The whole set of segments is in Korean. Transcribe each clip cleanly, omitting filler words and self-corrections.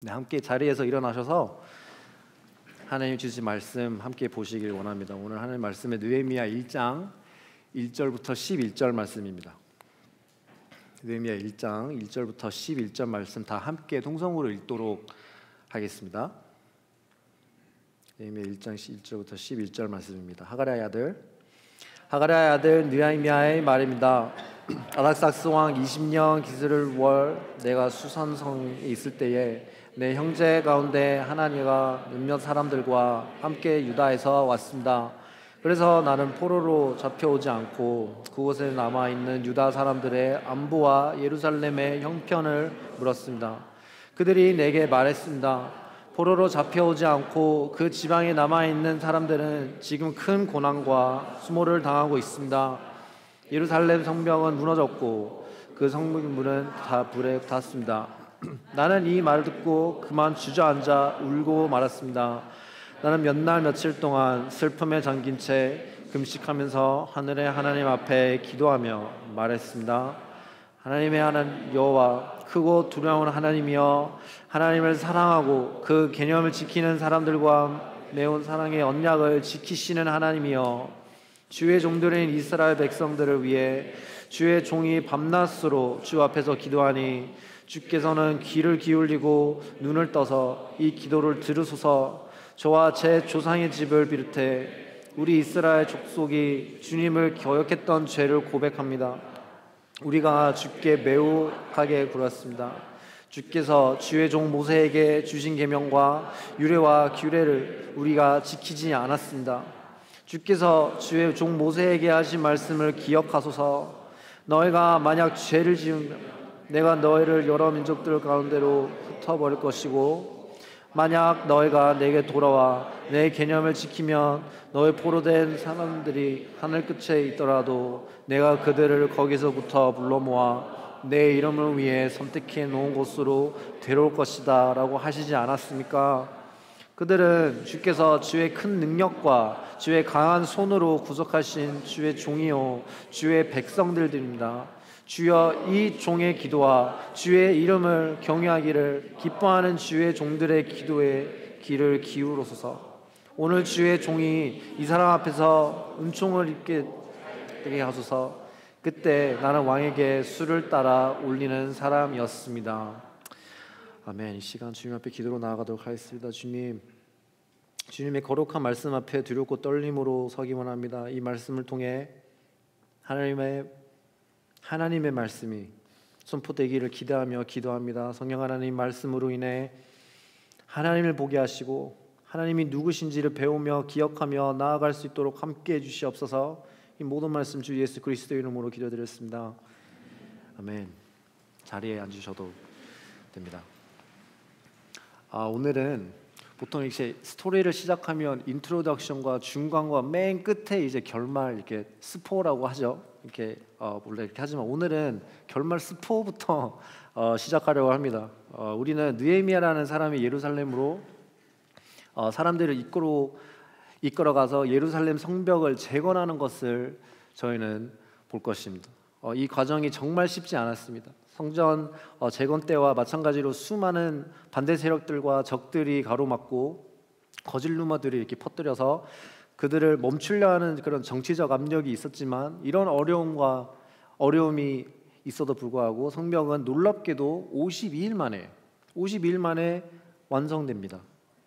함께 자리에서 일어나셔서 하나님 주신 말씀 함께 보시길 원합니다. 오늘 하나님 말씀은 느헤미야 1장 1절부터 11절 말씀입니다. 느헤미야 1장 1절부터 11절 말씀 다 함께 통성으로 읽도록 하겠습니다. 느헤미야 1장 1절부터 11절 말씀입니다. 하가랴의 아들 느헤미야의 말입니다. 아닥삭스 왕 20년 기스를 월 내가 수산성에 있을 때에 내 형제 가운데 하나니가 몇몇 사람들과 함께 유다에서 왔습니다. 그래서 나는 포로로 잡혀오지 않고 그곳에 남아있는 유다 사람들의 안부와 예루살렘의 형편을 물었습니다. 그들이 내게 말했습니다. 포로로 잡혀오지 않고 그 지방에 남아있는 사람들은 지금 큰 고난과 수모를 당하고 있습니다. 예루살렘 성벽은 무너졌고 그 성문은 다 불에 탔습니다. 나는 이 말을 듣고 그만 주저앉아 울고 말았습니다. 나는 몇 날 며칠 동안 슬픔에 잠긴 채 금식하면서 하늘의 하나님 앞에 기도하며 말했습니다. 하나님의 하나님 여호와, 크고 두려운 하나님이여, 하나님을 사랑하고 그 개념을 지키는 사람들과 매운 사랑의 언약을 지키시는 하나님이여, 주의 종들인 이스라엘 백성들을 위해 주의 종이 밤낮으로 주 앞에서 기도하니 주께서는 귀를 기울이고 눈을 떠서 이 기도를 들으소서. 저와 제 조상의 집을 비롯해 우리 이스라엘 족속이 주님을 거역했던 죄를 고백합니다. 우리가 주께 매우 악하게 굴었습니다. 주께서 주의 종 모세에게 주신 계명과 유례와 규례를 우리가 지키지 않았습니다. 주께서 주의 종 모세에게 하신 말씀을 기억하소서. 너희가 만약 죄를 지으면 내가 너희를 여러 민족들 가운데로 흩어버릴 것이고, 만약 너희가 내게 돌아와 내 개념을 지키면 너희 포로된 사람들이 하늘 끝에 있더라도 내가 그들을 거기서부터 불러 모아 내 이름을 위해 선택해 놓은 곳으로 데려올 것이다 라고 하시지 않았습니까? 그들은 주께서 주의 큰 능력과 주의 강한 손으로 구속하신 주의 종이요 주의 백성들입니다. 주여, 이 종의 기도와 주의 이름을 경외하기를 기뻐하는 주의 종들의 기도에 귀를 기울여소서. 오늘 주의 종이 이 사람 앞에서 은총을 입게 되게 하소서. 그때 나는 왕에게 수를 따라 올리는 사람이었습니다. 아멘. 이 시간 주님 앞에 기도로 나아가도록 하겠습니다. 주님의 거룩한 말씀 앞에 두렵고 떨림으로 서기만 합니다. 이 말씀을 통해 하나님의 말씀이 선포되기를 기대하며 기도합니다. 성령 하나님 말씀으로 인해 하나님을 보게 하시고 하나님이 누구신지를 배우며 기억하며 나아갈 수 있도록 함께해 주시옵소서. 이 모든 말씀 주 예수 그리스도의 이름으로 기도드렸습니다. 아멘. 자리에 앉으셔도 됩니다. 오늘은 보통 이제 스토리를 시작하면 인트로덕션과 중간과 맨 끝에 이제 결말 이렇게 스포라고 하죠. 이렇게 원래 이렇게 하지만 오늘은 결말 스포부터 시작하려고 합니다. 우리는 느헤미야라는 사람이 예루살렘으로 사람들을 이끌어가서 예루살렘 성벽을 재건하는 것을 저희는 볼 것입니다. 이 과정이 정말 쉽지 않았습니다. 성전 재건 때와 마찬가지로 수많은 반대 세력들과 적들이 가로막고 거짓 루머들이 이렇게 퍼뜨려서 그들을 멈추려 하는 그런 정치적 압력이 있었지만, 이런 어려움이 있어도 불구하고 성벽은 놀랍게도 52일 만에 완성됩니다.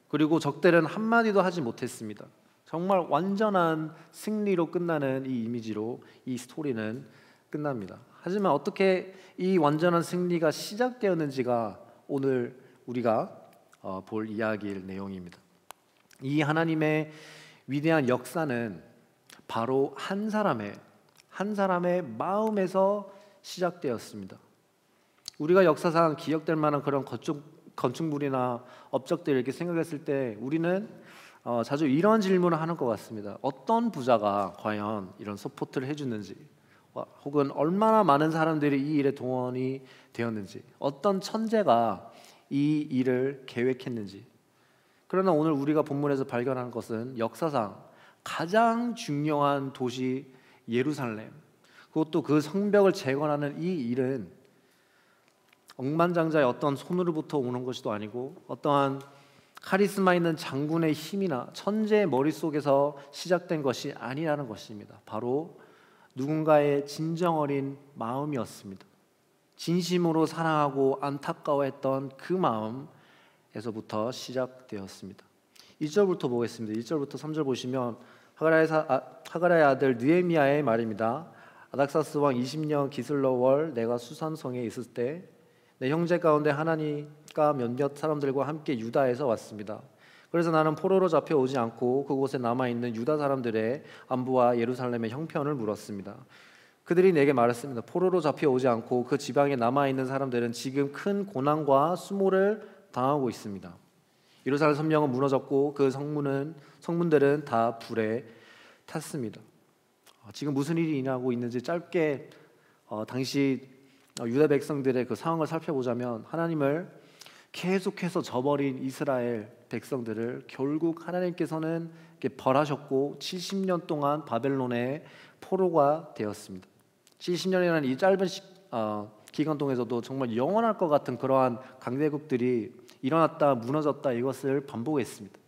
그리고 적들은 한마디도 하지 못했습니다. 정말 완전한 승리로 끝나는 이 이미지로 이 스토리는 끝납니다. 하지만 어떻게 이 완전한 승리가 시작되었는지가 오늘 우리가 볼 이야기의 내용입니다. 이 하나님의 위대한 역사는 바로 한 사람의 마음에서 시작되었습니다. 우리가 역사상 기억될 만한 그런 건축물이나 업적들을 이렇게 생각했을 때 우리는 자주 이런 질문을 하는 것 같습니다. 어떤 부자가 과연 이런 서포트를 해주는지, 혹은 얼마나 많은 사람들이 이 일에 동원이 되었는지, 어떤 천재가 이 일을 계획했는지. 그러나 오늘 우리가 본문에서 발견하는 것은 역사상 가장 중요한 도시 예루살렘, 그것도 그 성벽을 재건하는 이 일은 억만장자의 어떤 손으로부터 오는 것도 아니고 어떠한 카리스마 있는 장군의 힘이나 천재의 머릿속에서 시작된 것이 아니라는 것입니다. 바로 누군가의 진정 어린 마음이었습니다. 진심으로 사랑하고 안타까워했던 그 마음에서부터 시작되었습니다. 2절부터 보겠습니다. 1절부터 3절 보시면 하가라의 아들 느헤미야의 말입니다. 아닥사스 왕 20년 기슬러월 내가 수산성에 있을 때 내 형제 가운데 하나니가 몇몇 사람들과 함께 유다에서 왔습니다. 그래서 나는 포로로 잡혀오지 않고 그곳에 남아있는 유다 사람들의 안부와 예루살렘의 형편을 물었습니다. 그들이 내게 말했습니다. 포로로 잡혀오지 않고 그 지방에 남아있는 사람들은 지금 큰 고난과 수모를 당하고 있습니다. 예루살렘 성령은 무너졌고 그 성문들은 다 불에 탔습니다. 지금 무슨 일이 일어나고 있는지 짧게 당시 유다 백성들의 그 상황을 살펴보자면 하나님을 계속해서 저버린 이스라엘 백성들을 결국 하나님께서는 벌하셨고 70년 동안 바벨론의 포로가 되었습니다. 70년이라는 이 짧은 기간 동안에서도 정말 영원할 것 같은 그러한 강대국들이 일어났다 무너졌다 이것을 반복했습니다.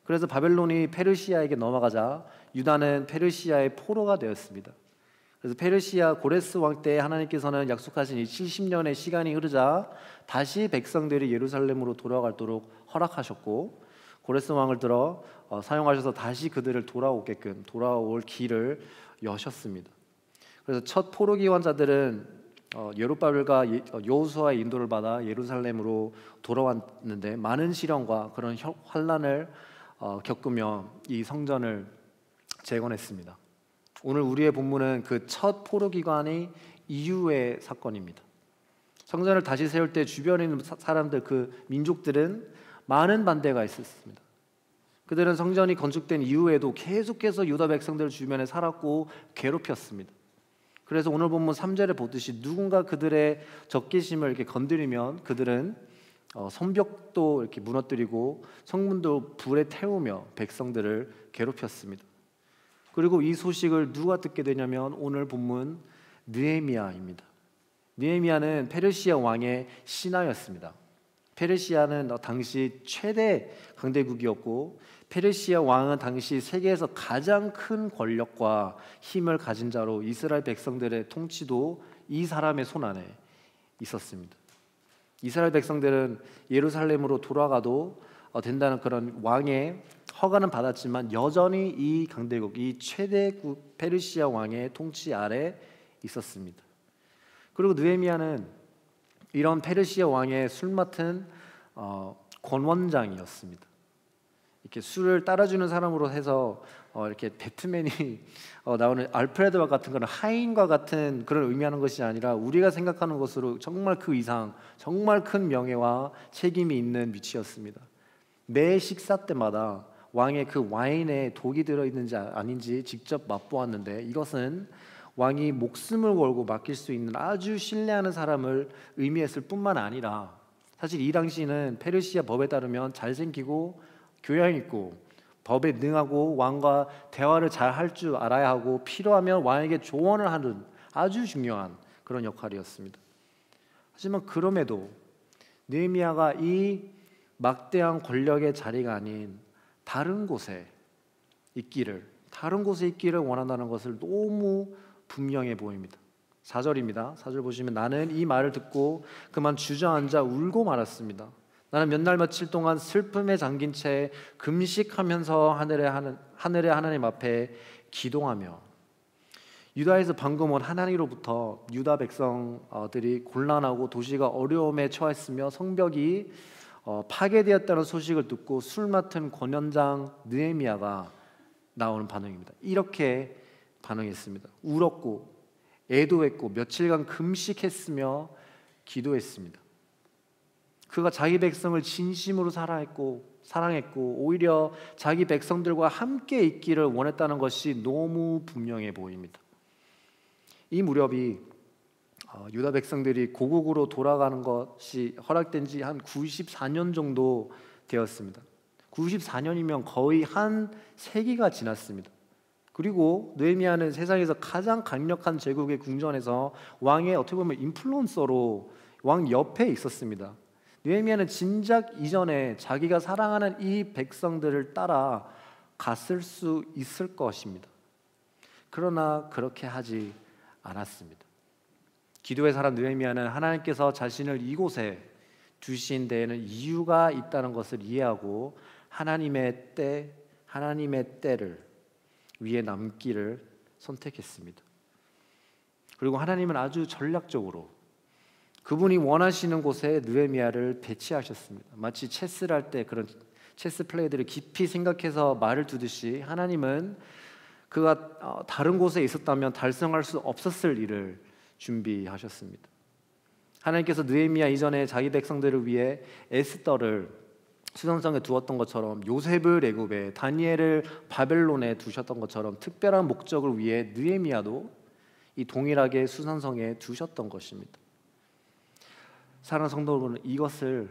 그래서 바벨론이 페르시아에게 넘어가자 유다는 페르시아의 포로가 되었습니다. 그래서 페르시아 고레스 왕 때 하나님께서는 약속하신 이 70년의 시간이 흐르자 다시 백성들이 예루살렘으로 돌아가도록 허락하셨고 고레스 왕을 들어 사용하셔서 다시 그들을 돌아오게끔 돌아올 길을 여셨습니다. 그래서 첫 포로 기환자들은 여룹바벨과 여호수아의 인도를 받아 예루살렘으로 돌아왔는데 많은 시련과 그런 환난을 겪으며 이 성전을 재건했습니다. 오늘 우리의 본문은 그 첫 포로 기관이 이후의 사건입니다. 성전을 다시 세울 때 주변에 있는 사람들, 그 민족들은 많은 반대가 있었습니다. 그들은 성전이 건축된 이후에도 계속해서 유다 백성들 주변에 살았고 괴롭혔습니다. 그래서 오늘 본문 3절에 보듯이 누군가 그들의 적개심을 이렇게 건드리면 그들은 성벽도 이렇게 무너뜨리고 성문도 불에 태우며 백성들을 괴롭혔습니다. 그리고 이 소식을 누가 듣게 되냐면 오늘 본문 느헤미야입니다. 느헤미야는 페르시아 왕의 신하였습니다. 페르시아는 당시 최대 강대국이었고 페르시아 왕은 당시 세계에서 가장 큰 권력과 힘을 가진 자로 이스라엘 백성들의 통치도 이 사람의 손 안에 있었습니다. 이스라엘 백성들은 예루살렘으로 돌아가도 된다는 그런 왕의 허가는 받았지만 여전히 이 강대국, 이 최대국 페르시아 왕의 통치 아래 있었습니다. 그리고 느헤미야는 이런 페르시아 왕의 술 맡은 권원장이었습니다. 이렇게 술을 따라주는 사람으로 해서 이렇게 배트맨이 나오는 알프레드와 같은 그런 하인과 같은 그런 의미하는 것이 아니라 우리가 생각하는 것으로 정말 그 이상 정말 큰 명예와 책임이 있는 위치였습니다. 매 식사 때마다 왕의 그 와인에 독이 들어있는지 아닌지 직접 맛보았는데 이것은 왕이 목숨을 걸고 맡길 수 있는 아주 신뢰하는 사람을 의미했을 뿐만 아니라 사실 이 당시는 페르시아 법에 따르면 잘생기고 교양 있고 법에 능하고 왕과 대화를 잘 할 줄 알아야 하고 필요하면 왕에게 조언을 하는 아주 중요한 그런 역할이었습니다. 하지만 그럼에도 느헤미야가 이 막대한 권력의 자리가 아닌 다른 곳에 있기를 원한다는 것을 너무 분명해 보입니다. 4절입니다. 4절 보시면 나는 이 말을 듣고 그만 주저앉아 울고 말았습니다. 나는 몇 날 며칠 동안 슬픔에 잠긴 채 금식하면서 하늘의 하나님 앞에 기도하며 유다에서 방금 온 하나님으로부터 유다 백성들이 곤란하고 도시가 어려움에 처했으며 성벽이 파괴되었다는 소식을 듣고 술 맡은 권원장 느헤미야가 나오는 반응입니다. 이렇게 반응했습니다. 울었고 애도했고 며칠간 금식했으며 기도했습니다. 그가 자기 백성을 진심으로 사랑했고 오히려 자기 백성들과 함께 있기를 원했다는 것이 너무 분명해 보입니다. 이 무렵이 유다 백성들이 고국으로 돌아가는 것이 허락된 지 한 94년 정도 되었습니다. 94년이면 거의 한 세기가 지났습니다. 그리고 느헤미야는 세상에서 가장 강력한 제국의 궁전에서 왕의 어떻게 보면 인플루언서로 왕 옆에 있었습니다. 느헤미야는 진작 이전에 자기가 사랑하는 이 백성들을 따라 갔을 수 있을 것입니다. 그러나 그렇게 하지 않았습니다. 기도의 사람 느헤미야는 하나님께서 자신을 이곳에 두신 데에는 이유가 있다는 것을 이해하고 하나님의 때를 위에 남기를 선택했습니다. 그리고 하나님은 아주 전략적으로 그분이 원하시는 곳에 느헤미야를 배치하셨습니다. 마치 체스를 할 때 그런 체스 플레이들을 깊이 생각해서 말을 두듯이 하나님은 그가 다른 곳에 있었다면 달성할 수 없었을 일을 준비하셨습니다. 하나님께서 느헤미야 이전에 자기 백성들을 위해 에스더를 수성성에 두었던 것처럼 요셉을 애굽에, 다니엘을 바벨론에 두셨던 것처럼 특별한 목적을 위해 느헤미야도 이 동일하게 수산성에 두셨던 것입니다. 사랑하는 성도 여러분, 이것을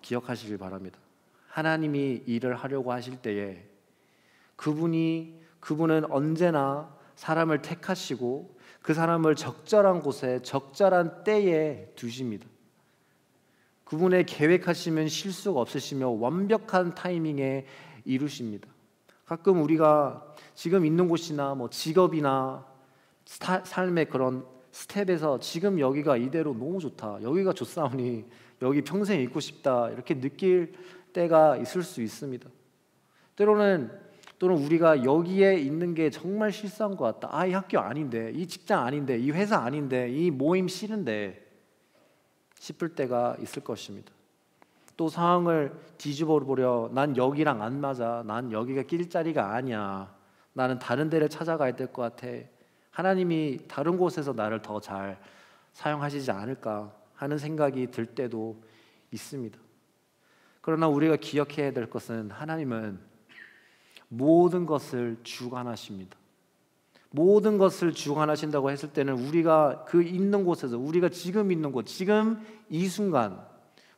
기억하시길 바랍니다. 하나님이 일을 하려고 하실 때에 그분은 언제나 사람을 택하시고 그 사람을 적절한 곳에 적절한 때에 두십니다. 그분의 계획하시면 실수가 없으시며 완벽한 타이밍에 이루십니다. 가끔 우리가 지금 있는 곳이나 직업이나 삶의 그런 스텝에서 지금 여기가 이대로 너무 좋다, 여기가 좋사오니 여기 평생 있고 싶다, 이렇게 느낄 때가 있을 수 있습니다. 또는 우리가 여기에 있는 게 정말 실수한 것 같다. 이 학교 아닌데, 이 직장 아닌데, 이 회사 아닌데, 이 모임 싫은데 싶을 때가 있을 것입니다. 또 상황을 뒤집어 보려 난 여기랑 안 맞아, 난 여기가 낄 자리가 아니야, 나는 다른 데를 찾아가야 될 것 같아, 하나님이 다른 곳에서 나를 더 잘 사용하시지 않을까 하는 생각이 들 때도 있습니다. 그러나 우리가 기억해야 될 것은 하나님은 모든 것을 주관하십니다. 모든 것을 주관하신다고 했을 때는 우리가 그 있는 곳에서, 우리가 지금 있는 곳, 지금 이 순간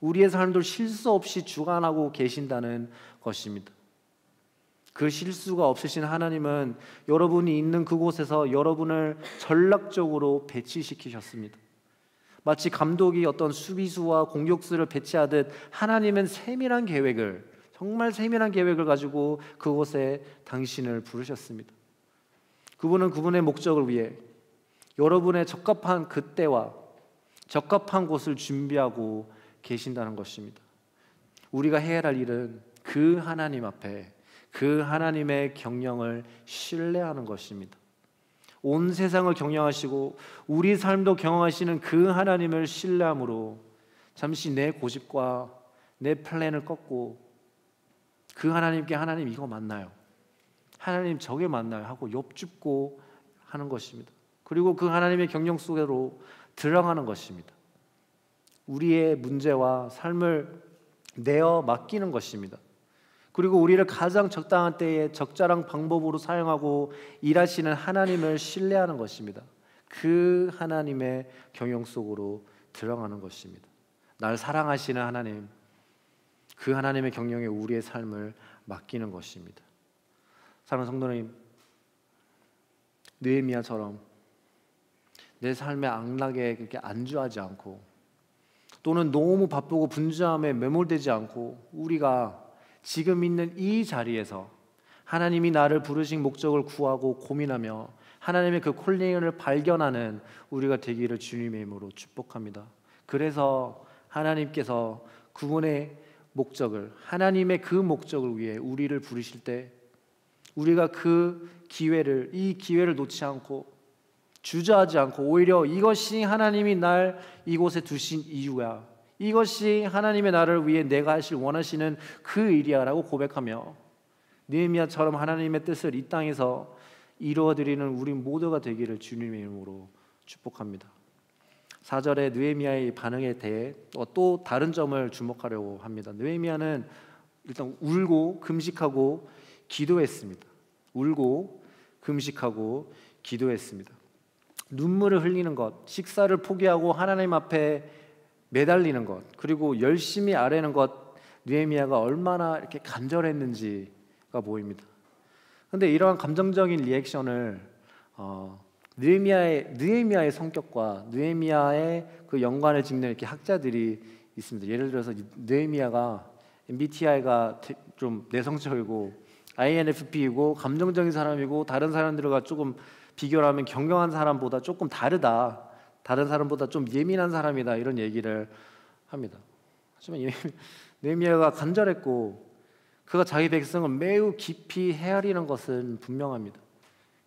우리의 삶들 실수 없이 주관하고 계신다는 것입니다. 그 실수가 없으신 하나님은 여러분이 있는 그곳에서 여러분을 전략적으로 배치시키셨습니다. 마치 감독이 어떤 수비수와 공격수를 배치하듯 하나님은 정말 세밀한 계획을 가지고 그곳에 당신을 부르셨습니다. 그분은 그분의 목적을 위해 여러분의 적합한 그때와 적합한 곳을 준비하고 계신다는 것입니다. 우리가 해야 할 일은 그 하나님 앞에 그 하나님의 경영을 신뢰하는 것입니다. 온 세상을 경영하시고 우리 삶도 경영하시는 그 하나님을 신뢰함으로 잠시 내 고집과 내 플랜을 꺾고 그 하나님께 하나님 이거 맞나요? 하나님 저게 맞나요? 하고 엽죽고 하는 것입니다. 그리고 그 하나님의 경영 속으로 들어가는 것입니다. 우리의 문제와 삶을 내어 맡기는 것입니다. 그리고 우리를 가장 적당한 때에 적절한 방법으로 사용하고 일하시는 하나님을 신뢰하는 것입니다. 그 하나님의 경영 속으로 들어가는 것입니다. 날 사랑하시는 하나님, 그 하나님의 경영에 우리의 삶을 맡기는 것입니다. 사랑하는 성도님, 느헤미야처럼 내 삶의 악락에 그렇게 안주하지 않고 또는 너무 바쁘고 분주함에 매몰되지 않고 우리가 지금 있는 이 자리에서 하나님이 나를 부르신 목적을 구하고 고민하며 하나님의 그 콜링을 발견하는 우리가 되기를 주님의 이름으로 축복합니다. 그래서 하나님께서 그분의 목적을, 하나님의 그 목적을 위해 우리를 부르실 때 우리가 이 기회를 놓지 않고 주저하지 않고 오히려 이것이 하나님이 날 이곳에 두신 이유야, 이것이 하나님의 나를 위해 내가 원하시는 그 일이야 라고 고백하며 느헤미야처럼 하나님의 뜻을 이 땅에서 이루어드리는 우리 모두가 되기를 주님의 이름으로 축복합니다. 4절에 느헤미야의 반응에 대해 또 다른 점을 주목하려고 합니다. 느헤미야는 일단 울고 금식하고 기도했습니다. 울고 금식하고 기도했습니다. 눈물을 흘리는 것, 식사를 포기하고 하나님 앞에 매달리는 것, 그리고 열심히 아뢰는 것, 느헤미야가 얼마나 이렇게 간절했는지가 보입니다. 그런데 이러한 감정적인 리액션을 느헤미야의 성격과 느헤미야의 그 연관을 짓는 이렇게 학자들이 있습니다. 예를 들어서 느헤미야가 MBTI가 좀 내성적이고 INFP이고 감정적인 사람이고 다른 사람들과 조금 비교를 하면 경영한 사람보다 조금 다르다. 다른 사람보다 좀 예민한 사람이다. 이런 얘기를 합니다. 하지만 느헤미야가 간절했고 그가 자기 백성을 매우 깊이 헤아리는 것은 분명합니다.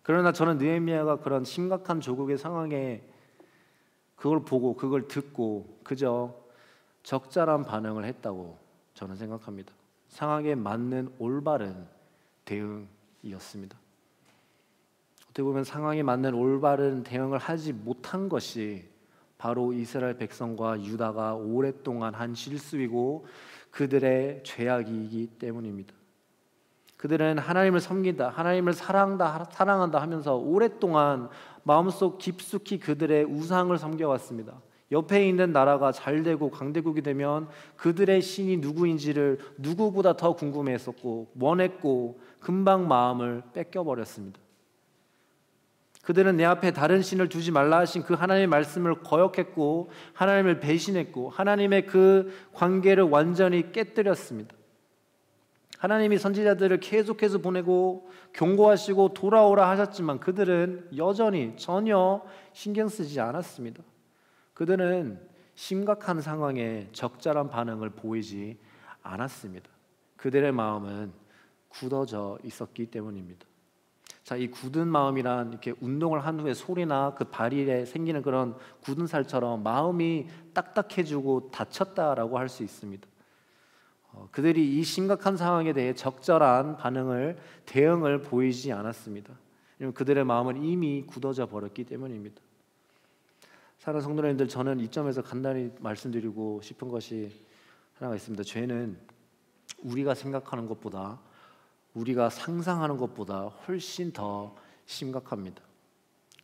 그러나 저는 느헤미야가 그런 심각한 조국의 상황에 그걸 보고 그걸 듣고 그저 적절한 반응을 했다고 저는 생각합니다. 상황에 맞는 올바른 대응이었습니다. 어떻게 보면 상황에 맞는 올바른 대응을 하지 못한 것이 바로 이스라엘 백성과 유다가 오랫동안 한 실수이고 그들의 죄악이기 때문입니다. 그들은 하나님을 섬긴다, 하나님을 사랑한다 하면서 오랫동안 마음속 깊숙이 그들의 우상을 섬겨왔습니다. 옆에 있는 나라가 잘되고 강대국이 되면 그들의 신이 누구인지를 누구보다 더 궁금해했었고 원했고 금방 마음을 뺏겨버렸습니다. 그들은 내 앞에 다른 신을 두지 말라 하신 그 하나님의 말씀을 거역했고 하나님을 배신했고 하나님의 그 관계를 완전히 깨뜨렸습니다. 하나님이 선지자들을 계속해서 보내고 경고하시고 돌아오라 하셨지만 그들은 여전히 전혀 신경 쓰지 않았습니다. 그들은 심각한 상황에 적절한 반응을 보이지 않았습니다. 그들의 마음은 굳어져 있었기 때문입니다. 자, 이 굳은 마음이란 이렇게 운동을 한 후에 소리나 그 발에 생기는 그런 굳은 살처럼 마음이 딱딱해지고 다쳤다라고 할 수 있습니다. 그들이 이 심각한 상황에 대해 적절한 대응을 보이지 않았습니다. 왜냐하면 그들의 마음은 이미 굳어져 버렸기 때문입니다. 사랑하는 성도 여러분들, 저는 이 점에서 간단히 말씀드리고 싶은 것이 하나가 있습니다. 죄는 우리가 생각하는 것보다 우리가 상상하는 것보다 훨씬 더 심각합니다.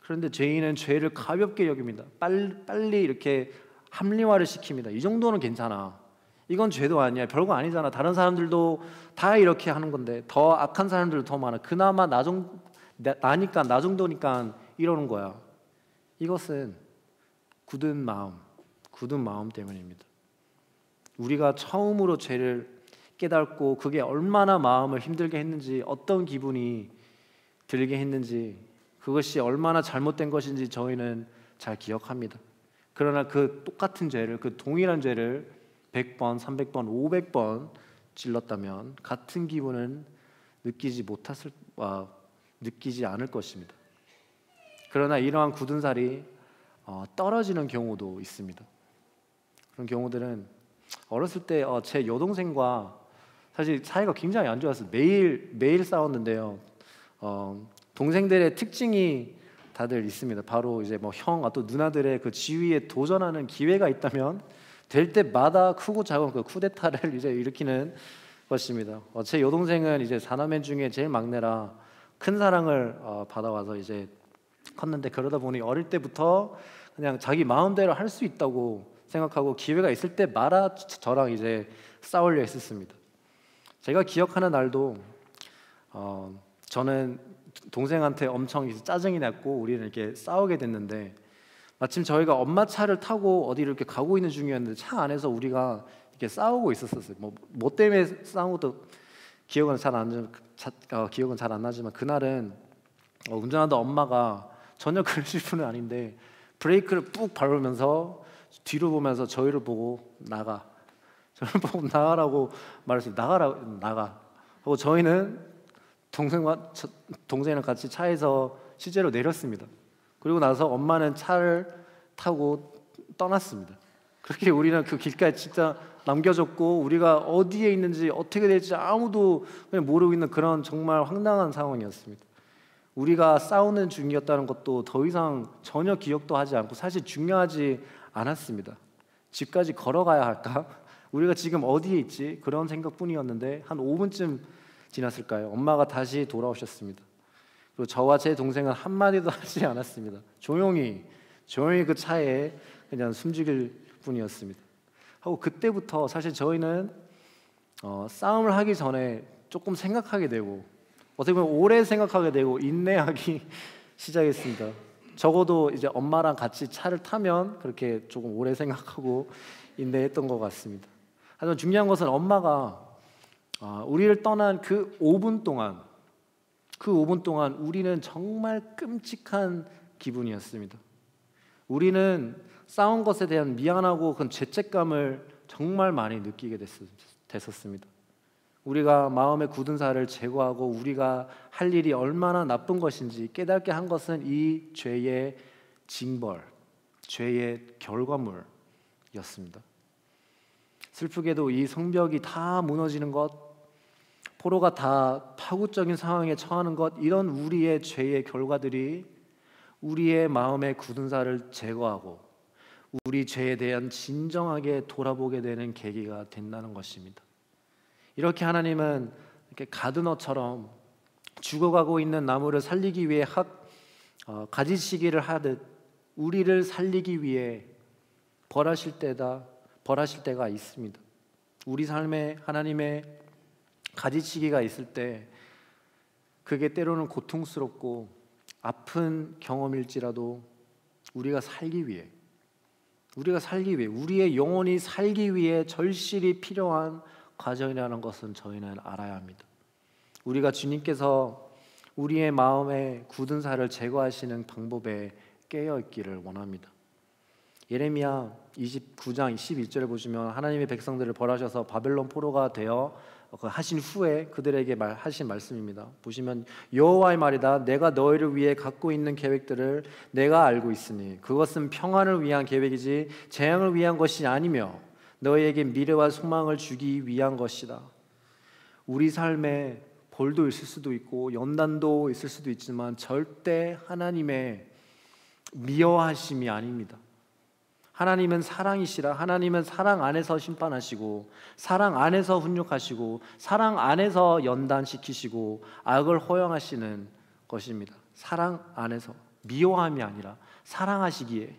그런데 죄인은 죄를 가볍게 여깁니다. 빨리 이렇게 합리화를 시킵니다. 이 정도는 괜찮아. 이건 죄도 아니야. 별거 아니잖아. 다른 사람들도 다 이렇게 하는 건데 더 악한 사람들도 더 많아. 그나마 나니까 나 정도니까 이러는 거야. 이것은 굳은 마음 때문입니다. 우리가 처음으로 죄를 깨닫고 그게 얼마나 마음을 힘들게 했는지, 어떤 기분이 들게 했는지, 그것이 얼마나 잘못된 것인지 저희는 잘 기억합니다. 그러나 그 똑같은 죄를, 그 동일한 죄를 100번, 300번, 500번 찔렀다면 같은 기분은 느끼지 않을 것입니다. 그러나 이러한 굳은 살이 떨어지는 경우도 있습니다. 그런 경우들은 어렸을 때 제 여동생과 사실 사이가 굉장히 안 좋았어요. 매일 싸웠는데요. 동생들의 특징이 다들 있습니다. 바로 이제 뭐 형, 또 누나들의 그 지위에 도전하는 기회가 있다면 될 때마다 크고 작은 그 쿠데타를 이제 일으키는 것입니다. 제 여동생은 이제 4남매 중에 제일 막내라 큰 사랑을 받아와서 이제 컸는데, 그러다 보니 어릴 때부터 그냥 자기 마음대로 할 수 있다고 생각하고 기회가 있을 때마다 저랑 이제 싸우려 했었습니다. 제가 기억하는 날도 저는 동생한테 엄청 짜증이 났고 우리는 이렇게 싸우게 됐는데, 마침 저희가 엄마 차를 타고 어디를 이렇게 가고 있는 중이었는데 차 안에서 우리가 이렇게 싸우고 있었어요. 뭐 때문에 싸운 것도 기억은 잘 안 나지만 그날은 운전하다 엄마가 전혀 그러실 분은 아닌데 브레이크를 꾹 밟으면서 뒤로 보면서 저희를 보고 저를 보고 나가라고 말했어요. 나가. 하고 저희는 동생이랑 같이 차에서 실제로 내렸습니다. 그리고 나서 엄마는 차를 타고 떠났습니다. 그렇게 우리는 그 길가에 진짜 남겨졌고 우리가 어디에 있는지 어떻게 될지 아무도 그냥 모르고 있는 그런 정말 황당한 상황이었습니다. 우리가 싸우는 중이었다는 것도 더 이상 전혀 기억도 하지 않고 사실 중요하지 않았습니다. 집까지 걸어가야 할까? 우리가 지금 어디에 있지? 그런 생각뿐이었는데 한 5분쯤 지났을까요? 엄마가 다시 돌아오셨습니다. 그리고 저와 제 동생은 한마디도 하지 않았습니다. 조용히 그 차에 그냥 숨죽일 뿐이었습니다. 하고 그때부터 사실 저희는 싸움을 하기 전에 조금 생각하게 되고 어떻게 보면 오래 생각하게 되고 인내하기 시작했습니다. 적어도 이제 엄마랑 같이 차를 타면 그렇게 조금 오래 생각하고 인내했던 것 같습니다. 하지만 중요한 것은 엄마가 우리를 떠난 그 5분 동안 우리는 정말 끔찍한 기분이었습니다. 우리는 싸운 것에 대한 미안하고 그 죄책감을 정말 많이 느끼게 됐었습니다. 우리가 마음의 굳은 살을 제거하고 우리가 할 일이 얼마나 나쁜 것인지 깨닫게 한 것은 이 죄의 징벌, 죄의 결과물이었습니다. 슬프게도 이 성벽이 다 무너지는 것, 포로가 다 파국적인 상황에 처하는 것, 이런 우리의 죄의 결과들이 우리의 마음의 굳은 살을 제거하고 우리 죄에 대한 진정하게 돌아보게 되는 계기가 된다는 것입니다. 이렇게 하나님은 이렇게 가드너처럼 죽어가고 있는 나무를 살리기 위해 가지치기를 하듯 우리를 살리기 위해 벌하실 때가 있습니다. 우리 삶에 하나님의 가지치기가 있을 때 그게 때로는 고통스럽고 아픈 경험일지라도 우리가 살기 위해 우리의 영혼이 살기 위해 절실히 필요한 과정이라는 것은 저희는 알아야 합니다. 우리가 주님께서 우리의 마음의 굳은 살을 제거하시는 방법에 깨어 있기를 원합니다. 예레미야 29장 11절에 보시면 하나님의 백성들을 벌하셔서 바벨론 포로가 되어 하신 후에 그들에게 하신 말씀입니다. 보시면 여호와의 말이다. 내가 너희를 위해 갖고 있는 계획들을 내가 알고 있으니 그것은 평안을 위한 계획이지 재앙을 위한 것이 아니며 너희에게 미래와 소망을 주기 위한 것이다. 우리 삶에 벌도 있을 수도 있고 연단도 있을 수도 있지만 절대 하나님의 미워하심이 아닙니다. 하나님은 사랑이시라. 하나님은 사랑 안에서 심판하시고 사랑 안에서 훈육하시고 사랑 안에서 연단시키시고 악을 허용하시는 것입니다. 사랑 안에서, 미워함이 아니라 사랑하시기에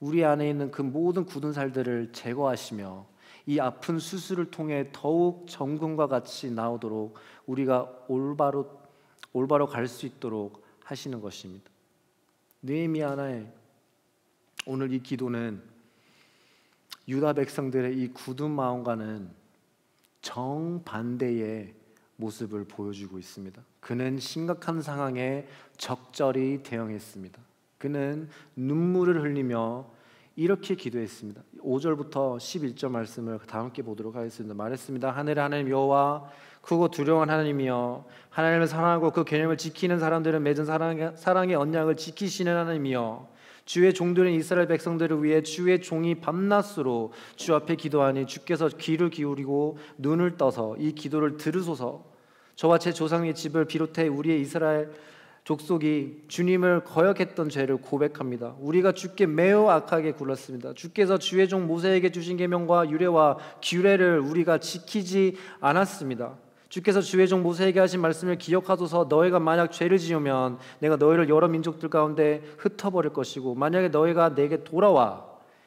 우리 안에 있는 그 모든 굳은 살들을 제거하시며 이 아픈 수술을 통해 더욱 정금과 같이 나오도록 우리가 올바로 갈 수 있도록 하시는 것입니다. 느헤미야의 오늘 이 기도는 유다 백성들의 이 굳은 마음과는 정반대의 모습을 보여주고 있습니다. 그는 심각한 상황에 적절히 대응했습니다. 그는 눈물을 흘리며 이렇게 기도했습니다. 5절부터 11절 말씀을 다 함께 보도록 하겠습니다. 말했습니다. 하늘의 하나님 여호와, 크고 두려운 하나님이여, 하나님을 사랑하고 그 계명을 지키는 사람들은 맺은 사랑의 언약을 지키시는 하나님이여, 주의 종들은 이스라엘 백성들을 위해 주의 종이 밤낮으로 주 앞에 기도하니 주께서 귀를 기울이고 눈을 떠서 이 기도를 들으소서. 저와 제 조상의 집을 비롯해 우리의 이스라엘 족속이 주님을 거역했던 죄를 고백합니다. 우리가 주께 매우 악하게 굴렀습니다. 주께서 주의 종 모세에게 주신 계명과 유례와 규례를 우리가 지키지 않았습니다. 주께서 주의 종 모세에게 하신 말씀을 기억하소서. 너희가 만약 죄를 지으면 내가 너희를 여러 민족들 가운데 흩어버릴 것이고 만약에 너희가 내게 돌아와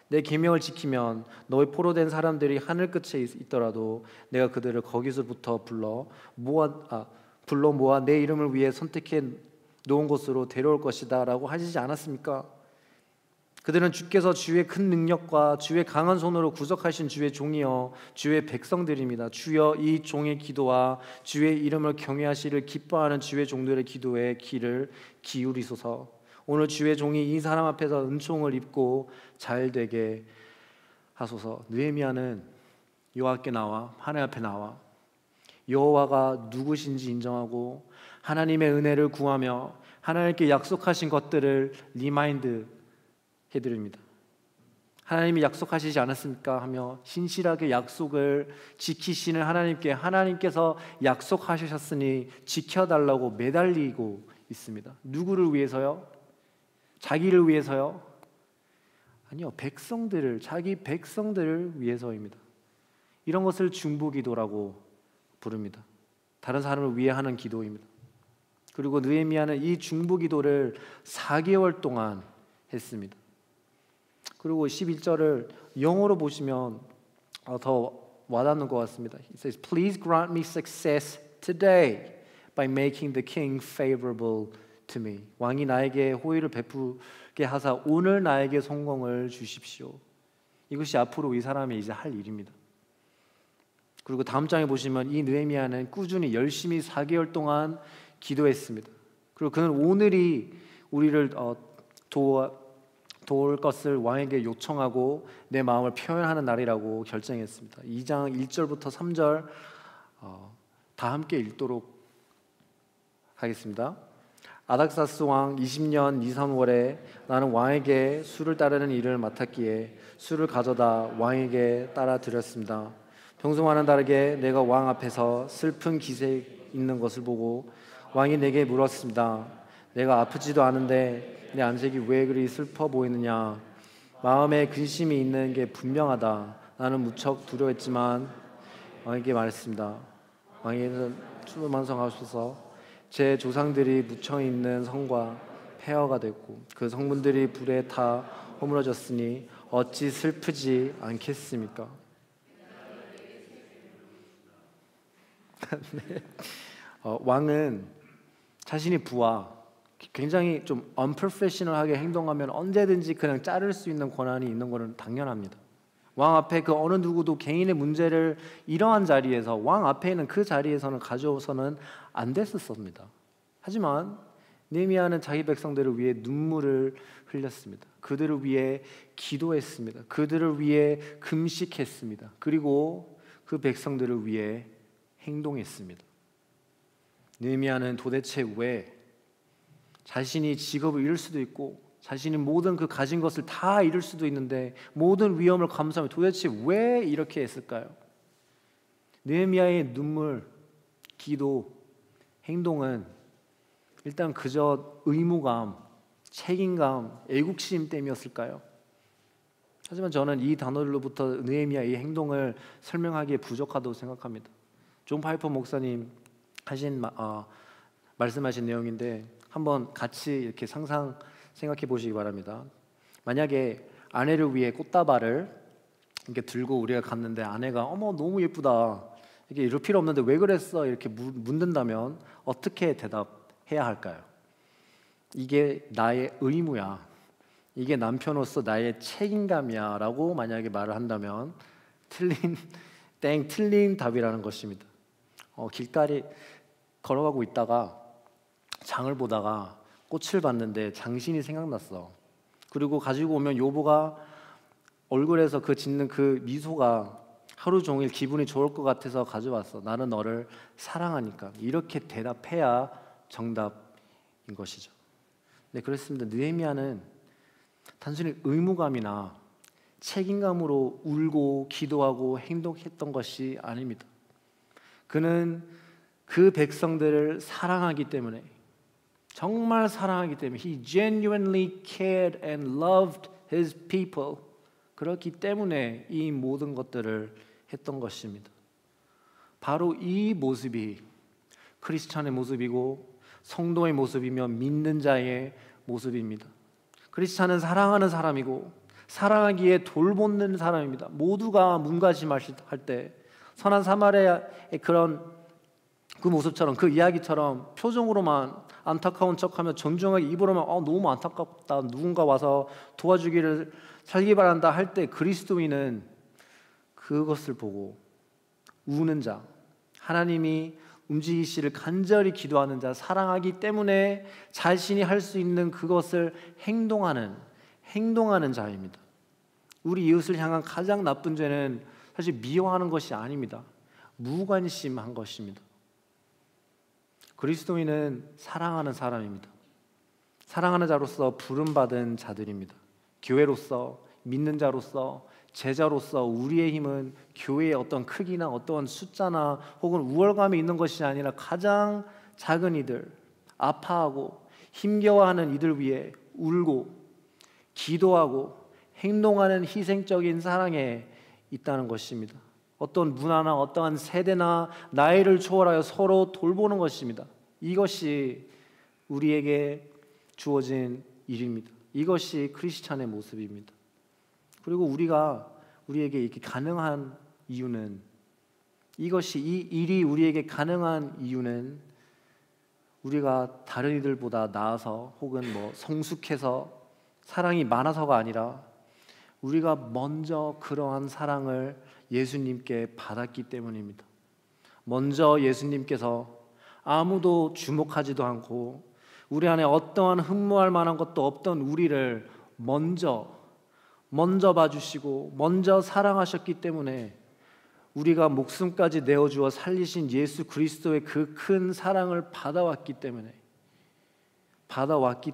내 계명을 지키면 너희 포로된 사람들이 하늘 끝에 있더라도 내가 그들을 거기서부터 불러 모아 내 이름을 위해 선택해 놓은 곳으로 데려올 것이다 라고 하시지 않았습니까? 그들은 주께서 주의 큰 능력과 주의 강한 손으로 구속하신 주의 종이여 주의 백성들입니다. 주여 이 종의 기도와 주의 이름을 경외하시를 기뻐하는 주의 종들의 기도에 귀를 기울이소서. 오늘 주의 종이 이 사람 앞에서 은총을 입고 잘되게 하소서. 느헤미야는 여호와께 나와 하나님 앞에 나와 여호와가 누구신지 인정하고 하나님의 은혜를 구하며 하나님께 약속하신 것들을 리마인드 해드립니다. 하나님이 약속하시지 않았습니까? 하며 신실하게 약속을 지키시는 하나님께서 약속하셨으니 지켜달라고 매달리고 있습니다. 누구를 위해서요? 자기를 위해서요? 아니요, 자기 백성들을 위해서입니다. 이런 것을 중보기도라고 부릅니다. 다른 사람을 위해 하는 기도입니다. 그리고 느헤미야는 이 중보기도를 4개월 동안 했습니다. 그리고 11절을 영어로 보시면 더 와닿는 것 같습니다. It says, "Please grant me success today by making the king favorable to me. 왕이 나에게 호의를 베푸게 하사 오늘 나에게 성공을 주십시오. 이것이 앞으로 이 사람이 이제 할 일입니다. 그리고 다음 장에 보시면 이 느헤미야는 꾸준히 열심히 4개월 동안 기도했습니다. 그리고 그는 오늘이 우리를 도울 것을 왕에게 요청하고 내 마음을 표현하는 날이라고 결정했습니다. 2장 1절부터 3절 다 함께 읽도록 하겠습니다. 아닥사스 왕 20년 니산월에 나는 왕에게 술을 따르는 일을 맡았기에 술을 가져다 왕에게 따라 드렸습니다. 평소와는 다르게 내가 왕 앞에서 슬픈 기색 있는 것을 보고 왕이 내게 물었습니다. 내가 아프지도 않은데 내 안색이 왜 그리 슬퍼 보이느냐? 마음에 근심이 있는 게 분명하다. 나는 무척 두려웠지만 왕에게 말했습니다. 왕께서는 충만성하셔서 제 조상들이 묻혀 있는 성과 폐허가 됐고 그 성문들이 불에 타 허물어졌으니 어찌 슬프지 않겠습니까? 네. 왕은 자신이 부하 굉장히 좀 unprofessional하게 행동하면 언제든지 그냥 자를 수 있는 권한이 있는 것은 당연합니다. 왕 앞에 그 어느 누구도 개인의 문제를 이러한 자리에서 왕 앞에 있는 그 자리에서는 가져서는 안 됐었습니다. 하지만 느헤미야는 자기 백성들을 위해 눈물을 흘렸습니다. 그들을 위해 기도했습니다. 그들을 위해 금식했습니다. 그리고 그 백성들을 위해 행동했습니다. 느헤미야는 도대체 왜 자신이 직업을 잃을 수도 있고 자신이 모든 그 가진 것을 다 잃을 수도 있는데 모든 위험을 감수하며 도대체 왜 이렇게 했을까요? 느헤미야의 눈물, 기도, 행동은 일단 그저 의무감, 책임감, 애국심 때문이었을까요? 하지만 저는 이 단어들로부터 느헤미야의 행동을 설명하기에 부족하다고 생각합니다. 존 파이퍼 목사님 하신 말씀하신 내용인데 한번 같이 이렇게 생각해 보시기 바랍니다. 만약에 아내를 위해 꽃다발을 이렇게 들고 우리가 갔는데 아내가 어머 너무 예쁘다 이렇게 이럴 필요 없는데 왜 그랬어 이렇게 묻는다면 어떻게 대답해야 할까요? 이게 나의 의무야. 이게 남편으로서 나의 책임감이야 라고 만약에 말을 한다면 틀린 답이라는 것입니다. 길가에 걸어가고 있다가 장을 보다가 꽃을 봤는데 장신이 생각났어. 그리고 가지고 오면 여보가 얼굴에서 그 짓는 그 미소가 하루 종일 기분이 좋을 것 같아서 가져왔어. 나는 너를 사랑하니까. 이렇게 대답해야 정답인 것이죠. 네, 그렇습니다. 느헤미야는 단순히 의무감이나 책임감으로 울고 기도하고 행동했던 것이 아닙니다. 그는 그 백성들을 사랑하기 때문에 정말 사랑하기 때문에 He genuinely cared and loved His people. 그렇기 때문에 이 모든 것들을 했던 것입니다. 바로 이 모습이 크리스찬의 모습이고 성도의 모습이며 믿는 자의 모습입니다. 크리스찬은 사랑하는 사람이고 사랑하기에 돌보는 사람입니다. 모두가 문가심할 때 선한 사마리아의 그런 그 모습처럼 그 이야기처럼 표정으로만 안타까운 척하며 정중하게 입으로만 너무 안타깝다 누군가 와서 도와주기를 살기 바란다 할 때 그리스도인은 그것을 보고 우는 자, 하나님이 움직이시를 간절히 기도하는 자, 사랑하기 때문에 자신이 할 수 있는 그것을 행동하는 자입니다. 우리 이웃을 향한 가장 나쁜 죄는 사실 미워하는 것이 아닙니다. 무관심한 것입니다. 그리스도인은 사랑하는 사람입니다. 사랑하는 자로서 부름받은 자들입니다. 교회로서, 믿는 자로서, 제자로서 우리의 힘은 교회의 어떤 크기나 어떤 숫자나 혹은 우월감이 있는 것이 아니라 가장 작은 이들, 아파하고 힘겨워하는 이들 위해 울고 기도하고 행동하는 희생적인 사랑에 있다는 것입니다. 어떤 문화나 어떠한 세대나 나이를 초월하여 서로 돌보는 것입니다. 이것이 우리에게 주어진 일입니다. 이것이 크리스찬의 모습입니다. 그리고 우리에게 이렇게 가능한 이유는 이 일이 우리에게 가능한 이유는 우리가 다른 이들보다 나아서 혹은 뭐 성숙해서 사랑이 많아서가 아니라 우리가 먼저 그러한 사랑을 예수님께 받았기 때문입니다. 먼저 예수님께서 아무도 주목하지도 않고 우리 안에 어떠한 흠모할 만한 것도 없던 우리를 먼저 봐주시고 먼저 사랑하셨기 때문에 우리가 목숨까지 내어주어 살리신 예수 그리스도의 그 큰 사랑을 받아왔기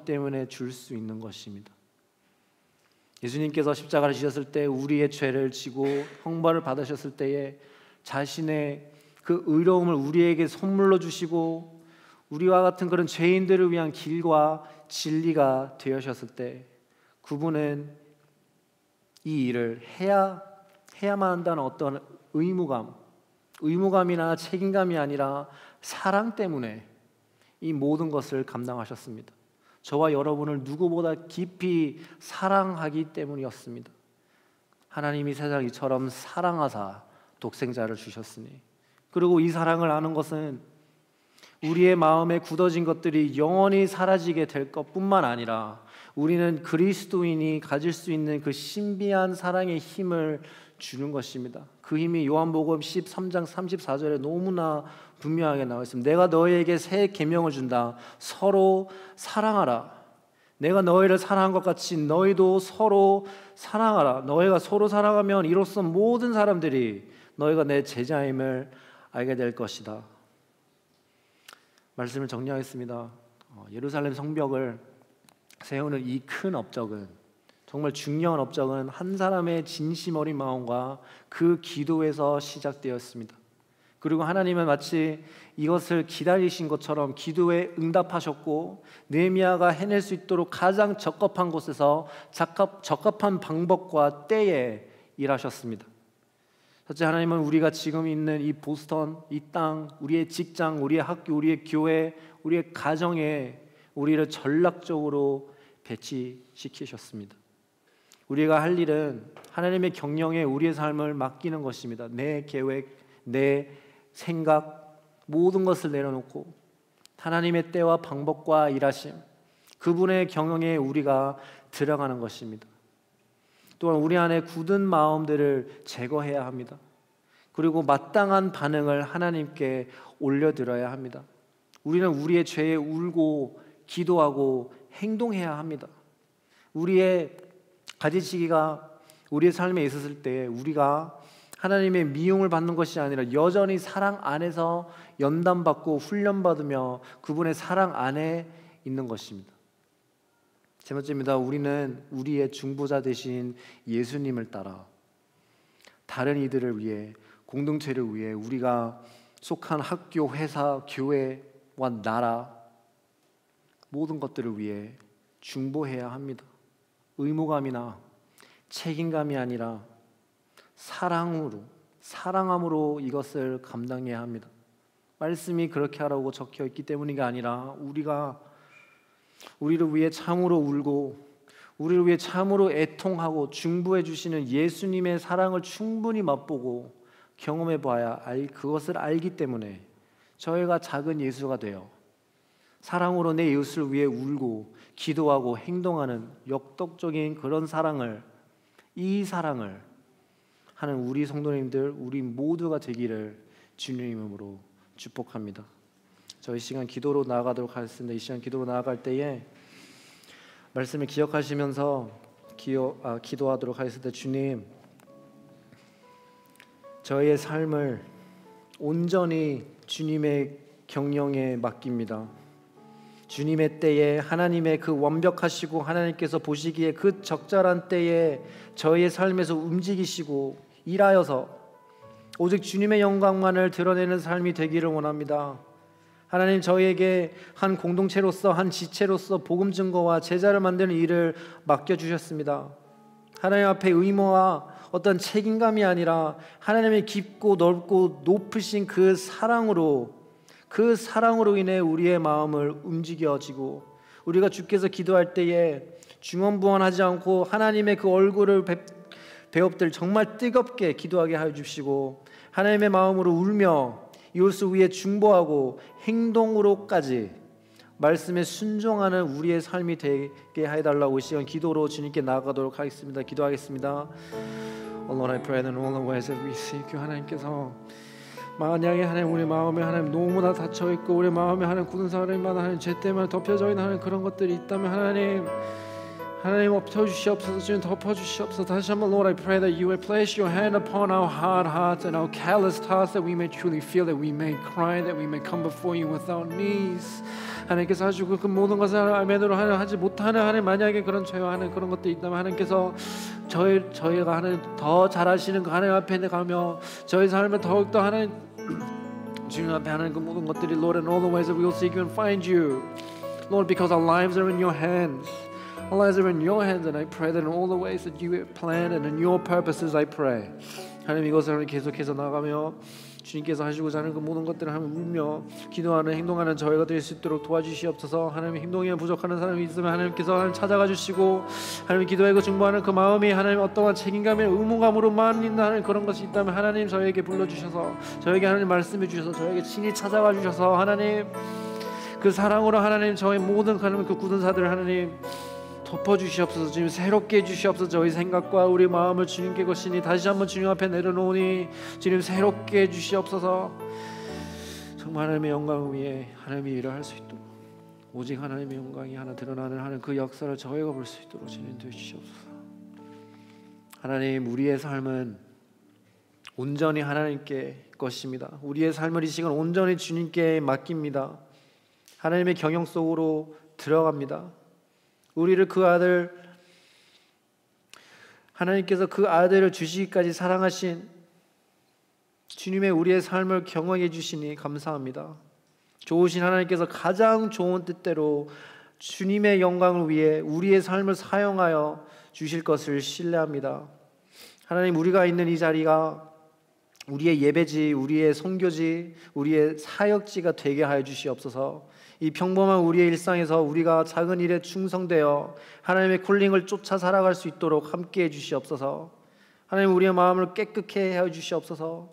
때문에 줄 수 있는 것입니다. 예수님께서 십자가를 지셨을 때 우리의 죄를 지고 형벌을 받으셨을 때에 자신의 그 의로움을 우리에게 선물로 주시고 우리와 같은 그런 죄인들을 위한 길과 진리가 되어셨을 때 그분은 이 일을 해야만 한다는 어떤 의무감이나 책임감이 아니라 사랑 때문에 이 모든 것을 감당하셨습니다. 저와 여러분을 누구보다 깊이 사랑하기 때문이었습니다. 하나님이 세상을 이처럼 사랑하사 독생자를 주셨으니, 그리고 이 사랑을 아는 것은 우리의 마음에 굳어진 것들이 영원히 사라지게 될 것뿐만 아니라 우리는 그리스도인이 가질 수 있는 그 신비한 사랑의 힘을 주는 것입니다. 그 힘이 요한복음 13장 34절에 너무나 분명하게 나와 있습니다. 내가 너희에게 새 계명을 준다. 서로 사랑하라. 내가 너희를 사랑한 것 같이 너희도 서로 사랑하라. 너희가 서로 사랑하면 이로써 모든 사람들이 너희가 내 제자임을 알게 될 것이다. 말씀을 정리하겠습니다. 예루살렘 성벽을 세우는 이 큰 업적은, 정말 중요한 업적은 한 사람의 진심 어린 마음과 그 기도에서 시작되었습니다. 그리고 하나님은 마치 이것을 기다리신 것처럼 기도에 응답하셨고 느헤미야가 해낼 수 있도록 가장 적합한 곳에서 적합한 방법과 때에 일하셨습니다. 첫째, 하나님은 우리가 지금 있는 이 보스턴, 이 땅, 우리의 직장, 우리의 학교, 우리의 교회, 우리의 가정에 우리를 전략적으로 배치시키셨습니다. 우리가 할 일은 하나님의 경영에 우리의 삶을 맡기는 것입니다. 내 계획, 내 생각, 모든 것을 내려놓고 하나님의 때와 방법과 일하심, 그분의 경영에 우리가 들어가는 것입니다. 또한 우리 안에 굳은 마음들을 제거해야 합니다. 그리고 마땅한 반응을 하나님께 올려드려야 합니다. 우리는 우리의 죄에 울고 기도하고 행동해야 합니다. 우리의 가지치기가 우리의 삶에 있었을 때 우리가 하나님의 미움을 받는 것이 아니라 여전히 사랑 안에서 연단받고 훈련받으며 그분의 사랑 안에 있는 것입니다. 세 번째입니다. 우리는 우리의 중보자 되신 예수님을 따라 다른 이들을 위해, 공동체를 위해, 우리가 속한 학교, 회사, 교회와 나라, 모든 것들을 위해 중보해야 합니다. 의무감이나 책임감이 아니라 사랑함으로 이것을 감당해야 합니다. 말씀이 그렇게 하라고 적혀 있기 때문이 아니라 우리를 위해 참으로 울고 우리를 위해 참으로 애통하고 중보해 주시는 예수님의 사랑을 충분히 맛보고 경험해 봐야 그것을 알기 때문에 저희가 작은 예수가 되어 사랑으로 내 이웃을 위해 울고 기도하고 행동하는 역동적인 그런 사랑을, 이 사랑을 하는 우리 성도님들, 우리 모두가 되기를 주님의 이름으로 축복합니다. 저희 시간 기도로 나아가도록 하겠습니다. 이 시간 기도로 나아갈 때에 말씀을 기억하시면서 기도하도록 하겠습니다. 주님, 저희의 삶을 온전히 주님의 경영에 맡깁니다. 주님의 때에, 하나님의 그 완벽하시고 하나님께서 보시기에 그 적절한 때에 저희의 삶에서 움직이시고 일하여서 오직 주님의 영광만을 드러내는 삶이 되기를 원합니다. 하나님, 저희에게 한 공동체로서, 한 지체로서 복음 증거와 제자를 만드는 일을 맡겨주셨습니다. 하나님 앞에 의무와 어떤 책임감이 아니라 하나님의 깊고 넓고 높으신 그 사랑으로 인해 우리의 마음을 움직여지고 우리가 주께서 기도할 때에 중언부언하지 않고 하나님의 그 얼굴을 배웁들 정말 뜨겁게 기도하게 하여 주시고 하나님의 마음으로 울며 이웃을 위해 중보하고 행동으로까지 말씀에 순종하는 우리의 삶이 되게 해달라고 이 시간 기도로 주님께 나아가도록 하겠습니다. 기도하겠습니다. Oh Lord, I pray that in all the ways that we seek you, 하나님께서 만약에 하나님 우리 마음에 하나님 너무나 닫혀 있고 우리 마음에 하나님 굳은 사람마다 하나님 죄 때문에 덮여져 있는 하나님 그런 것들이 있다면 하나님 엎어주시옵소서. 주님 덮어주시옵소서. 다시 한번 Lord, I pray that you will place your hand upon our hard hearts and our calloused hearts, that we may truly feel, that we may cry, that we may come before you with our knees. 하나님께서 하시고 그 모든 것을 아멘으로 하지 못하는 하나님 만약에 그런 죄와 하는 그런 것들이 있다면 하나님께서 저희가 하나님 더 잘하시는 그 하나님 앞에 가며 저희 삶을 더욱더 하나님 주님 앞에 하는 그 모든 것들이 Lord, in all the ways that we will seek you and find you, Lord, because our lives are in your hands. Our lives are in your hands, and I pray that in all the ways that you have planned and in your purposes, I pray. 하나님 이것을 계속해서 나가며 주님께서 하시고자 하는 그 모든 것들을 하며 울며 기도하는 행동하는 저희가 될 수 있도록 도와주시옵소서. 하나님 행동에 부족하는 사람이 있으면 하나님께서 하나님 찾아가 주시고 하나님 기도하고 중보하는 그 마음이 하나님 어떠한 책임감이나 의무감으로만 있는 하나님 그런 것이 있다면 하나님 저에게 불러주셔서 저에게 하나님 말씀해 주셔서 저에게 친히 찾아가 주셔서 하나님 그 사랑으로 하나님 저의 모든 하나님 그 굳은 사들을 하나님 덮어주시옵소서. 주님 새롭게 해주시옵소서. 저희 생각과 우리 마음을 주님께 것이니 다시 한번 주님 앞에 내려놓으니 주님 새롭게 해주시옵소서. 정말 하나님의 영광을 위해 하나님의 일을 할 수 있도록 오직 하나님의 영광이 하나 드러나는 하는 그 역사를 저희가 볼 수 있도록 주님 도와주시옵소서. 하나님 우리의 삶은 온전히 하나님께 것입니다. 우리의 삶을 이 시간 온전히 주님께 맡깁니다. 하나님의 경영 속으로 들어갑니다. 우리를 그 아들 하나님께서 그 아들을 주시기까지 사랑하신 주님의 우리의 삶을 경험해 주시니 감사합니다. 좋으신 하나님께서 가장 좋은 뜻대로 주님의 영광을 위해 우리의 삶을 사용하여 주실 것을 신뢰합니다. 하나님 우리가 있는 이 자리가 우리의 예배지, 우리의 선교지, 우리의 사역지가 되게 하여 주시옵소서. 이 평범한 우리의 일상에서 우리가 작은 일에 충성되어 하나님의 콜링을 쫓아 살아갈 수 있도록 함께해 주시옵소서. 하나님 우리의 마음을 깨끗게 해 주시옵소서.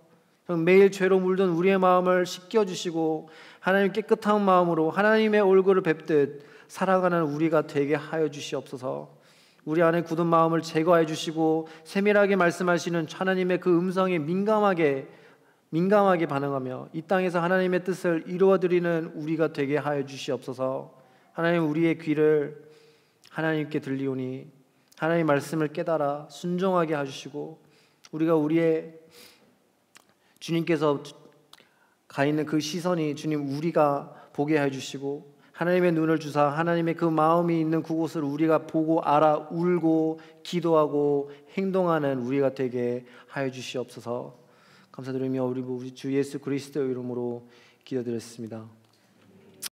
매일 죄로 물든 우리의 마음을 씻겨 주시고 하나님 깨끗한 마음으로 하나님의 얼굴을 뵙듯 살아가는 우리가 되게 하여 주시옵소서. 우리 안에 굳은 마음을 제거해 주시고 세밀하게 말씀하시는 하나님의 그 음성에 민감하게 반응하며 이 땅에서 하나님의 뜻을 이루어드리는 우리가 되게 하여 주시옵소서. 하나님 우리의 귀를 하나님께 들리오니 하나님의 말씀을 깨달아 순종하게 해주시고 우리가 우리의 주님께서 가 있는 그 시선이 주님 우리가 보게 해주시고 하나님의 눈을 주사 하나님의 그 마음이 있는 그곳을 우리가 보고 알아 울고 기도하고 행동하는 우리가 되게 하여 주시옵소서. 감사드리며 우리 주 예수 그리스도의 이름으로 기도드렸습니다.